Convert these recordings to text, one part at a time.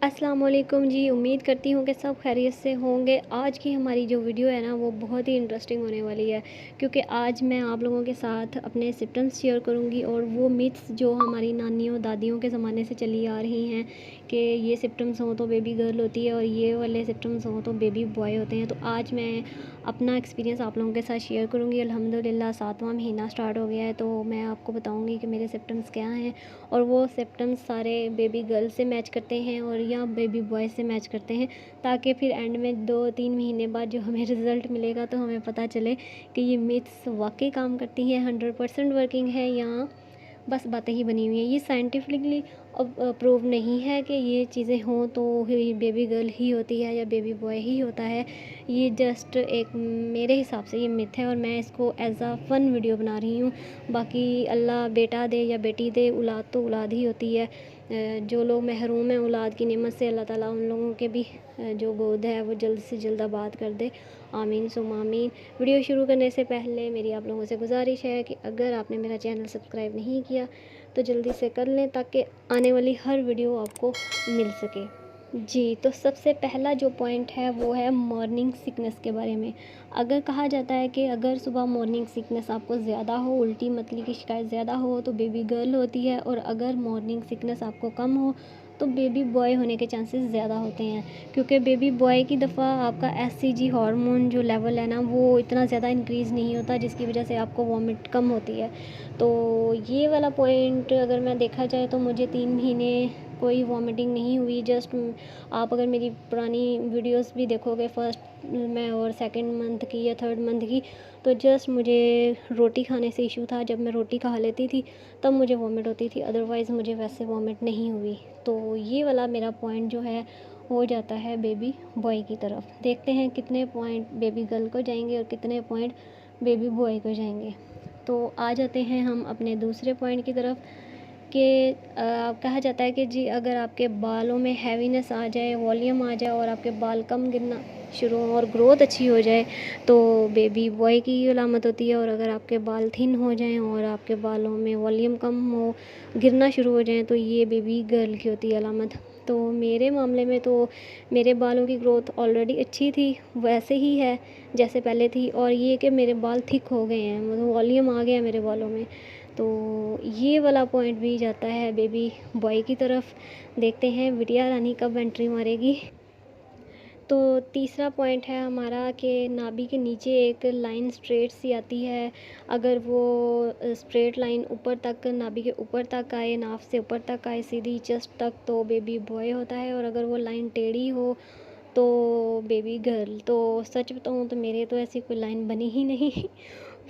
अस्सलाम वालेकुम जी। उम्मीद करती हूँ कि सब खैरियत से होंगे। आज की हमारी जो वीडियो है ना वो बहुत ही इंटरेस्टिंग होने वाली है, क्योंकि आज मैं आप लोगों के साथ अपने सिम्टम्स शेयर करूँगी और वो मिथ्स जो हमारी नानियों दादियों के ज़माने से चली आ रही हैं कि ये सिम्टम्स हों तो बेबी गर्ल होती है और ये वाले सिम्टम्स हों तो बेबी बॉय होते हैं। तो आज मैं अपना एक्सपीरियंस आप लोगों के साथ शेयर करूँगी। अल्हम्दुलिल्लाह 7वां महीना स्टार्ट हो गया है, तो मैं आपको बताऊँगी कि मेरे सिम्टम्स क्या हैं और वो सिम्टम्स सारे बेबी गर्ल से मैच करते हैं और या बेबी बॉय से मैच करते हैं, ताकि फिर एंड में 2-3 महीने बाद जो हमें रिज़ल्ट मिलेगा तो हमें पता चले कि ये मिथ्स वाकई काम करती हैं, 100% वर्किंग है या बस बातें ही बनी हुई हैं। ये साइंटिफिकली प्रूव नहीं है कि ये चीज़ें हों तो ही बेबी गर्ल ही होती है या बेबी बॉय ही होता है। ये जस्ट एक मेरे हिसाब से ये मिथ है और मैं इसको एज़ अ फ़न वीडियो बना रही हूँ। बाकी अल्लाह बेटा दे या बेटी दे, औलाद तो औलाद ही होती है। जो लोग महरूम हैं औलाद की नेमत से, अल्लाह ताला उन लोगों के भी जो गोद है वो जल्द से जल्द आबाद कर दे। आमीन सुम्मा आमीन। वीडियो शुरू करने से पहले मेरी आप लोगों से गुजारिश है कि अगर आपने मेरा चैनल सब्सक्राइब नहीं किया तो जल्दी से कर लें, ताकि आने वाली हर वीडियो आपको मिल सके। जी, तो सबसे पहला जो पॉइंट है वो है मॉर्निंग सिकनेस के बारे में। अगर कहा जाता है कि अगर सुबह मॉर्निंग सिकनेस आपको ज़्यादा हो, उल्टी मतली की शिकायत ज़्यादा हो तो बेबी गर्ल होती है, और अगर मॉर्निंग सिकनेस आपको कम हो तो बेबी बॉय होने के चांसेस ज़्यादा होते हैं, क्योंकि बेबी बॉय की दफ़ा आपका एससीजी हार्मोन जो लेवल है ना वो इतना ज़्यादा इंक्रीज़ नहीं होता, जिसकी वजह से आपको वॉमिट कम होती है। तो ये वाला पॉइंट अगर मैं देखा जाए तो मुझे 3 महीने कोई वॉमिटिंग नहीं हुई। जस्ट आप अगर मेरी पुरानी वीडियोस भी देखोगे फर्स्ट में और सेकंड मंथ की या थर्ड मंथ की, तो जस्ट मुझे रोटी खाने से इशू था। जब मैं रोटी खा लेती थी तब मुझे वॉमिट होती थी, अदरवाइज़ मुझे वैसे वॉमिट नहीं हुई। तो ये वाला मेरा पॉइंट जो है हो जाता है बेबी बॉय की तरफ। देखते हैं कितने पॉइंट बेबी गर्ल को जाएंगे और कितने पॉइंट बेबी बॉय को जाएंगे। तो आ जाते हैं हम अपने दूसरे पॉइंट की तरफ कि कहा जाता है कि जी अगर आपके बालों में हैवीनेस आ जाए, वॉल्यूम आ जाए और आपके बाल कम गिरना शुरू हों और ग्रोथ अच्छी हो जाए तो बेबी बॉय की अलामत होती है, और अगर आपके बाल थिन हो जाएं और आपके बालों में वॉल्यूम कम हो, गिरना शुरू हो जाएं, तो ये बेबी गर्ल की होती है अलामत। तो मेरे मामले में तो मेरे बालों की ग्रोथ ऑलरेडी अच्छी थी, वैसे ही है जैसे पहले थी, और ये कि मेरे बाल थिक हो गए हैं, मतलब वॉल्यूम आ गया मेरे बालों में। तो ये वाला पॉइंट भी जाता है बेबी बॉय की तरफ। देखते हैं बिटिया रानी कब एंट्री मारेगी। तो तीसरा पॉइंट है हमारा कि नाभि के नीचे एक लाइन स्ट्रेट सी आती है। अगर वो स्ट्रेट लाइन ऊपर तक, नाभि के ऊपर तक आए, नाभ से ऊपर तक आए सीधी चेस्ट तक, तो बेबी बॉय होता है, और अगर वो लाइन टेढ़ी हो तो बेबी गर्ल। तो सच बताऊँ तो मेरे तो ऐसी कोई लाइन बनी ही नहीं।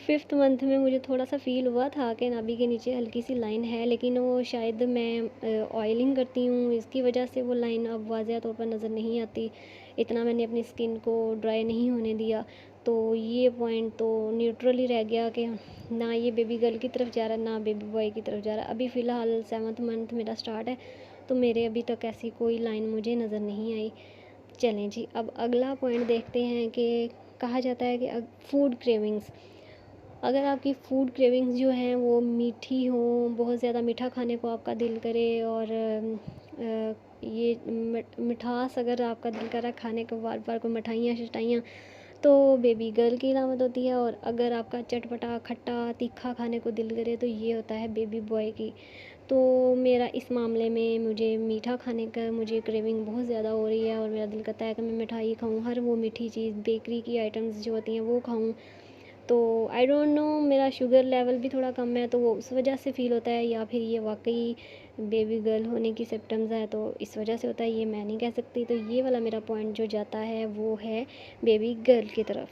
5th मंथ में मुझे थोड़ा सा फ़ील हुआ था कि नाभि के नीचे हल्की सी लाइन है, लेकिन वो शायद मैं ऑयलिंग करती हूँ इसकी वजह से वो लाइन अब वाज़ह तौर पर नज़र नहीं आती। इतना मैंने अपनी स्किन को ड्राई नहीं होने दिया, तो ये पॉइंट तो न्यूट्रल ही रह गया कि ना ये बेबी गर्ल की तरफ जा रहा है ना बेबी बॉय की तरफ जा रहा है। अभी फ़िलहाल 7th मंथ मेरा स्टार्ट है, तो मेरे अभी तक ऐसी कोई लाइन मुझे नज़र नहीं आई। चलें जी, अब अगला पॉइंट देखते हैं कि कहा जाता है कि फूड क्रेविंग्स। अगर आपकी फूड क्रेविंग्स जो हैं वो मीठी हों, बहुत ज़्यादा मीठा खाने को आपका दिल करे, और ये मिठास अगर आपका दिल करा खाने को बार बार, कोई मिठाइयाँ शिठाइयाँ, तो बेबी गर्ल की अलामत होती है। और अगर आपका चटपटा खट्टा तीखा खाने को दिल करे तो ये होता है बेबी बॉय की। तो मेरा इस मामले में मुझे मीठा खाने का मुझे क्रेविंग बहुत ज़्यादा हो रही है, और मेरा दिल करता है कि मैं मिठाई खाऊं, हर वो मीठी चीज़, बेकरी की आइटम्स जो होती हैं वो खाऊं। तो आई डोंट नो, मेरा शुगर लेवल भी थोड़ा कम है, तो वो उस वजह से फ़ील होता है, या फिर ये वाकई बेबी गर्ल होने की सिम्टम्स है तो इस वजह से होता है, ये मैं नहीं कह सकती। तो ये वाला मेरा पॉइंट जो जाता है वो है बेबी गर्ल की तरफ।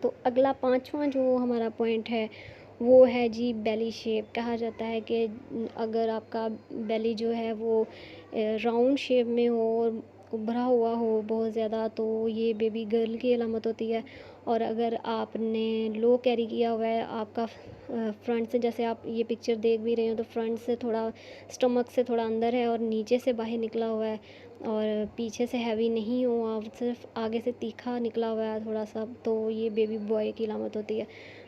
तो अगला 5वां जो हमारा पॉइंट है वो है जी बेली शेप। कहा जाता है कि अगर आपका बेली जो है वो राउंड शेप में हो और उभरा हुआ हो बहुत ज़्यादा, तो ये बेबी गर्ल की अलामत होती है। और अगर आपने लो कैरी किया हुआ है, आपका फ्रंट से, जैसे आप ये पिक्चर देख भी रहे हो, तो फ्रंट से थोड़ा, स्टमक से थोड़ा अंदर है और नीचे से बाहर निकला हुआ है, और पीछे से हैवी नहीं हो आप, सिर्फ आगे से तीखा निकला हुआ है थोड़ा सा, तो ये बेबी बॉय की अलामत होती है।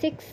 6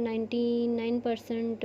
99%